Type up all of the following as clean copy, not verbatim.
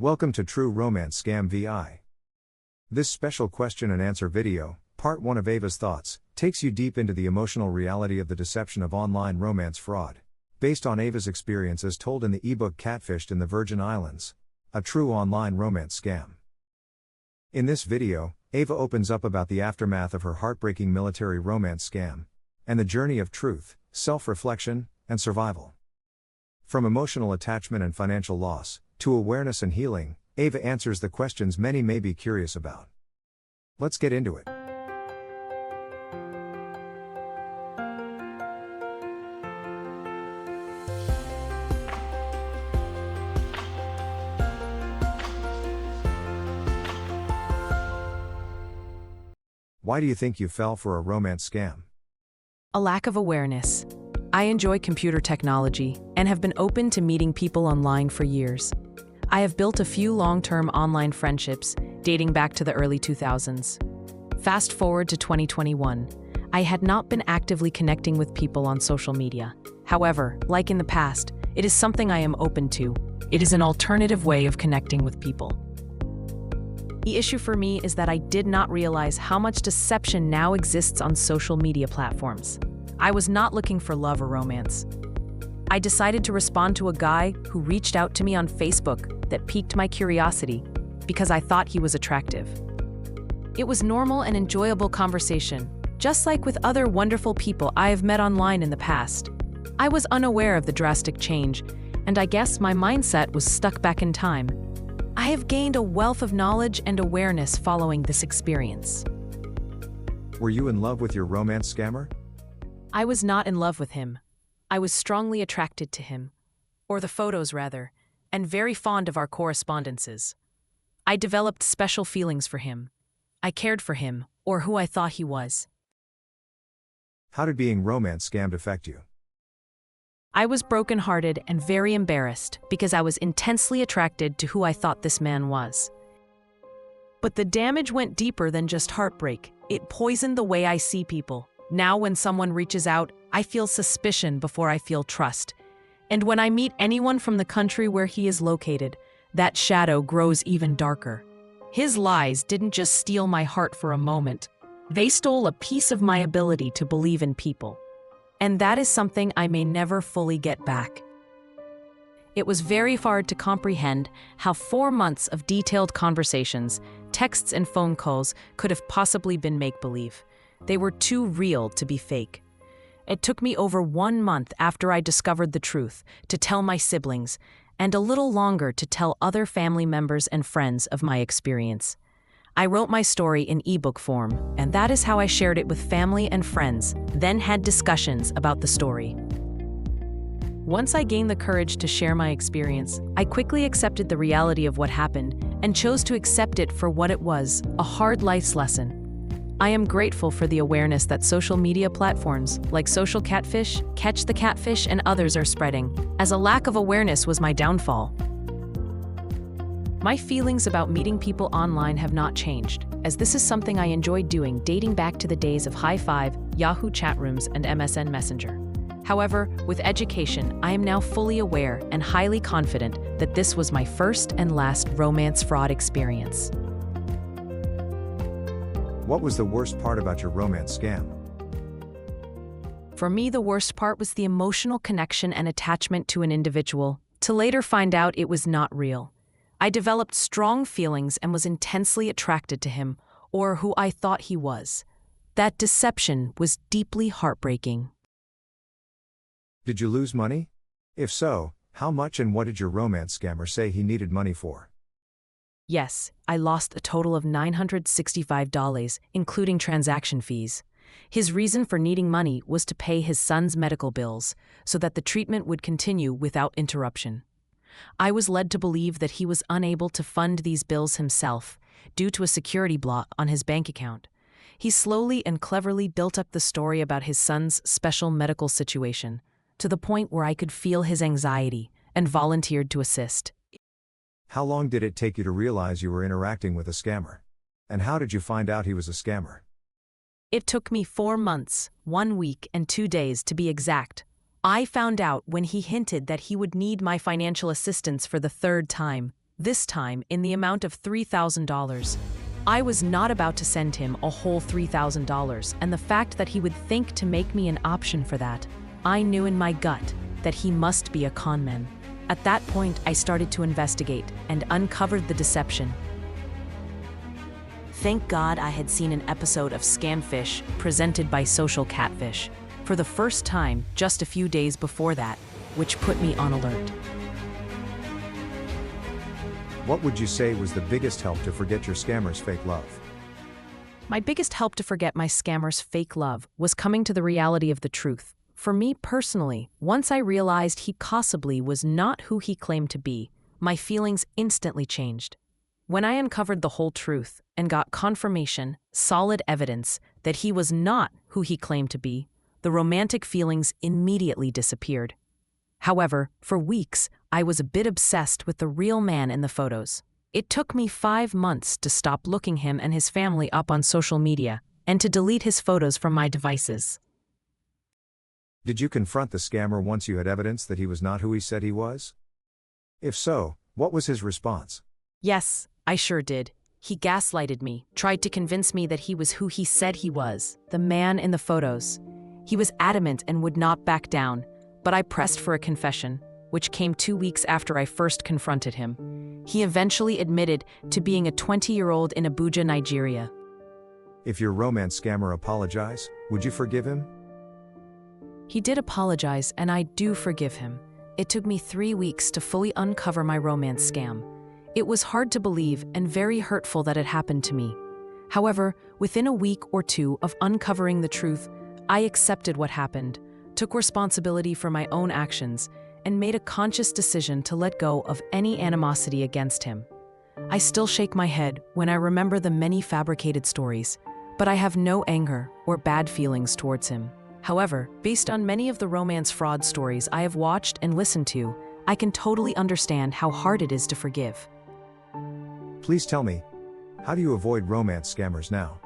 Welcome to True Romance Scam VI. This special question and answer video, part 1 of Ava's thoughts, takes you deep into the emotional reality of the deception of online romance fraud. Based on Ava's experience as told in the ebook Catfished in the Virgin Islands, a true online romance scam. In this video, Ava opens up about the aftermath of her heartbreaking military romance scam, and the journey of truth, self-reflection, and survival. From emotional attachment and financial loss, to awareness and healing, Ava answers the questions many may be curious about. Let's get into it. Why do you think you fell for a romance scam? A lack of awareness. I enjoy computer technology and have been open to meeting people online for years. I have built a few long-term online friendships dating back to the early 2000s. Fast forward to 2021, I had not been actively connecting with people on social media. However, like in the past, it is something I am open to. It is an alternative way of connecting with people. The issue for me is that I did not realize how much deception now exists on social media platforms. I was not looking for love or romance. I decided to respond to a guy who reached out to me on Facebook that piqued my curiosity because I thought he was attractive. It was normal and enjoyable conversation, just like with other wonderful people I have met online in the past. I was unaware of the drastic change, and I guess my mindset was stuck back in time. I have gained a wealth of knowledge and awareness following this experience. Were you in love with your romance scammer? I was not in love with him. I was strongly attracted to him, or the photos rather, and very fond of our correspondences. I developed special feelings for him. I cared for him, or who I thought he was. How did being romance scammed affect you? I was brokenhearted and very embarrassed because I was intensely attracted to who I thought this man was. But the damage went deeper than just heartbreak. It poisoned the way I see people. Now when someone reaches out, I feel suspicion before I feel trust. And when I meet anyone from the country where he is located, that shadow grows even darker. His lies didn't just steal my heart for a moment. They stole a piece of my ability to believe in people. And that is something I may never fully get back. It was very hard to comprehend how 4 months of detailed conversations, texts and phone calls could have possibly been make-believe. They were too real to be fake. It took me over 1 month after I discovered the truth to tell my siblings, and a little longer to tell other family members and friends of my experience. I wrote my story in ebook form, and that is how I shared it with family and friends, then had discussions about the story. Once I gained the courage to share my experience, I quickly accepted the reality of what happened and chose to accept it for what it was, a hard life's lesson. I am grateful for the awareness that social media platforms like Social Catfish, Catch the Catfish, and others are spreading, as a lack of awareness was my downfall. My feelings about meeting people online have not changed, as this is something I enjoyed doing dating back to the days of High Five, Yahoo chat rooms, and MSN Messenger. However, with education, I am now fully aware and highly confident that this was my first and last romance fraud experience. What was the worst part about your romance scam? For me, the worst part was the emotional connection and attachment to an individual, to later find out it was not real. I developed strong feelings and was intensely attracted to him, or who I thought he was. That deception was deeply heartbreaking. Did you lose money? If so, how much, and what did your romance scammer say he needed money for? Yes, I lost a total of $965, including transaction fees. His reason for needing money was to pay his son's medical bills, so that the treatment would continue without interruption. I was led to believe that he was unable to fund these bills himself, due to a security block on his bank account. He slowly and cleverly built up the story about his son's special medical situation, to the point where I could feel his anxiety, and volunteered to assist. How long did it take you to realize you were interacting with a scammer? And how did you find out he was a scammer? It took me 4 months, 1 week, and 2 days to be exact. I found out when he hinted that he would need my financial assistance for the 3rd time. this time in the amount of $3,000. I was not about to send him a whole $3,000, and the fact that he would think to make me an option for that, I knew in my gut that he must be a conman. At that point, I started to investigate and uncovered the deception. Thank God I had seen an episode of Scamfish presented by Social Catfish for the first time just a few days before that, which put me on alert. What would you say was the biggest help to forget your scammer's fake love? My biggest help to forget my scammer's fake love was coming to the reality of the truth. For me personally, once I realized he possibly was not who he claimed to be, my feelings instantly changed. When I uncovered the whole truth and got confirmation, solid evidence, that he was not who he claimed to be, the romantic feelings immediately disappeared. However, for weeks, I was a bit obsessed with the real man in the photos. It took me 5 months to stop looking him and his family up on social media and to delete his photos from my devices. Did you confront the scammer once you had evidence that he was not who he said he was? If so, what was his response? Yes, I sure did. He gaslighted me, tried to convince me that he was who he said he was, the man in the photos. He was adamant and would not back down, but I pressed for a confession, which came 2 weeks after I first confronted him. He eventually admitted to being a 20-year-old in Abuja, Nigeria. If your romance scammer apologized, would you forgive him? He did apologize, and I do forgive him. It took me 3 weeks to fully uncover my romance scam. It was hard to believe and very hurtful that it happened to me. However, within a week or two of uncovering the truth, I accepted what happened, took responsibility for my own actions, and made a conscious decision to let go of any animosity against him. I still shake my head when I remember the many fabricated stories, but I have no anger or bad feelings towards him. However, based on many of the romance fraud stories I have watched and listened to, I can totally understand how hard it is to forgive. Please tell me, how do you avoid romance scammers now?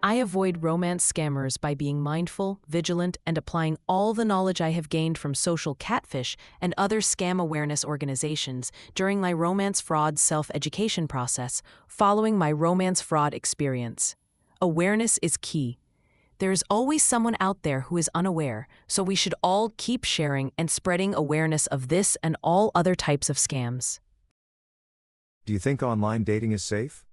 I avoid romance scammers by being mindful, vigilant, and applying all the knowledge I have gained from Social Catfish and other scam awareness organizations during my romance fraud self-education process following my romance fraud experience. Awareness is key. There is always someone out there who is unaware, so we should all keep sharing and spreading awareness of this and all other types of scams. Do you think online dating is safe?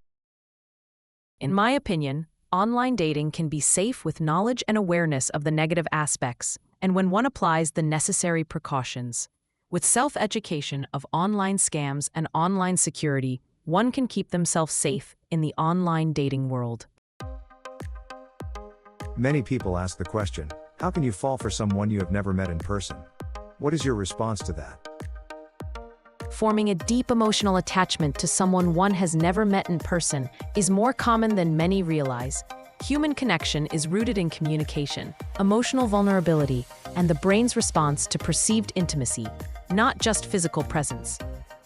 In my opinion, online dating can be safe with knowledge and awareness of the negative aspects, and when one applies the necessary precautions. With self-education of online scams and online security, one can keep themselves safe in the online dating world. Many people ask the question, how can you fall for someone you have never met in person? What is your response to that? Forming a deep emotional attachment to someone one has never met in person is more common than many realize. Human connection is rooted in communication, emotional vulnerability, and the brain's response to perceived intimacy, not just physical presence.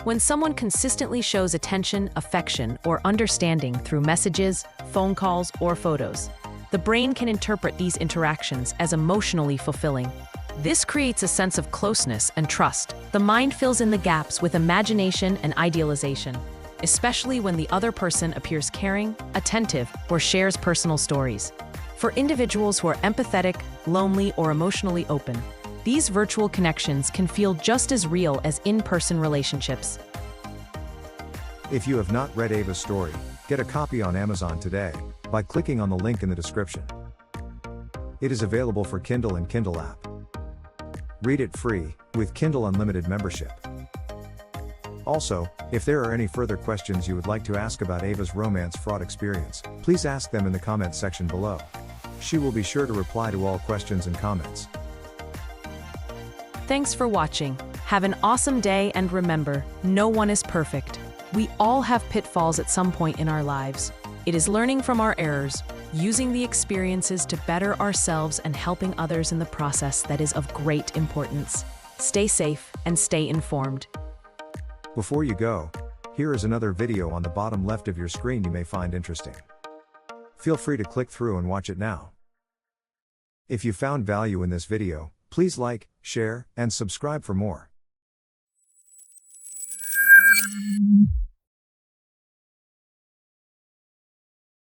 When someone consistently shows attention, affection, or understanding through messages, phone calls, or photos, the brain can interpret these interactions as emotionally fulfilling. This creates a sense of closeness and trust. The mind fills in the gaps with imagination and idealization, especially when the other person appears caring, attentive, or shares personal stories. For individuals who are empathetic, lonely, or emotionally open, these virtual connections can feel just as real as in-person relationships. If you have not read Ava's story, get a copy on Amazon today by clicking on the link in the description. It is available for Kindle and Kindle app. Read it free, with Kindle Unlimited membership. Also, if there are any further questions you would like to ask about Ava's romance fraud experience, please ask them in the comments section below. She will be sure to reply to all questions and comments. Thanks for watching. Have an awesome day, and remember, no one is perfect. We all have pitfalls at some point in our lives. It is learning from our errors, using the experiences to better ourselves, and helping others in the process that is of great importance. Stay safe and stay informed. Before you go, here is another video on the bottom left of your screen you may find interesting. Feel free to click through and watch it now. If you found value in this video, please like, share, and subscribe for more.